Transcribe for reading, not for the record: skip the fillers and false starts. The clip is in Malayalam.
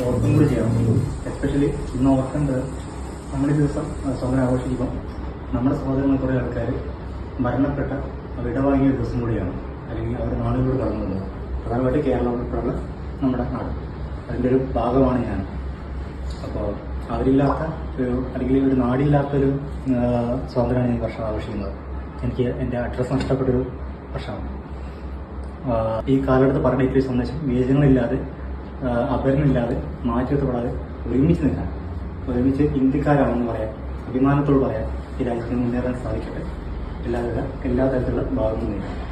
ഓർക്കും കൂടി ചെയ്യണം. എസ്പെഷ്യലി ഇന്ന് ഓർക്കേണ്ടത് നമ്മുടെ ദിവസം സ്വാതന്ത്ര്യം ആഘോഷിക്കുമ്പോൾ നമ്മുടെ സഹോദരങ്ങൾ കുറേ ആൾക്കാർ മരണപ്പെട്ട വിടവാങ്ങിയ ഒരു ദിവസം കൂടിയാണ്, അല്ലെങ്കിൽ അവർ നാളുകൂടി കടന്നത്. പ്രധാനമായിട്ട് കേരളം ഉൾപ്പെടെയുള്ള നമ്മുടെ നാട്, അതിൻ്റെ ഒരു ഭാഗമാണ് ഞാൻ. അപ്പോൾ അവരില്ലാത്ത ഒരു, അല്ലെങ്കിൽ ഒരു നാടില്ലാത്തൊരു സ്വാതന്ത്ര്യമാണ് ഞാൻ ഈ വർഷം ആഘോഷിക്കുന്നത്. എനിക്ക് എൻ്റെ അഡ്രസ്സ് നഷ്ടപ്പെട്ടൊരു വർഷമാണ്. ഈ കാലഘട്ടത്ത് പറഞ്ഞ സന്ദേശം വിവേചനങ്ങളില്ലാതെ, അപരമില്ലാതെ, മാറ്റിവെത്തപ്പെടാതെ ഒരുമിച്ച് നിൽക്കാൻ, ഒരുമിച്ച് ഇന്ത്യക്കാരാണെന്ന് പറയാൻ, അഭിമാനത്തോട് പറയാൻ ഈ രാജ്യത്തിന് മുന്നേറാൻ സാധിക്കട്ടെ. എല്ലാ തരത്തിലുള്ള ഭാഗങ്ങളും നേരിടാം.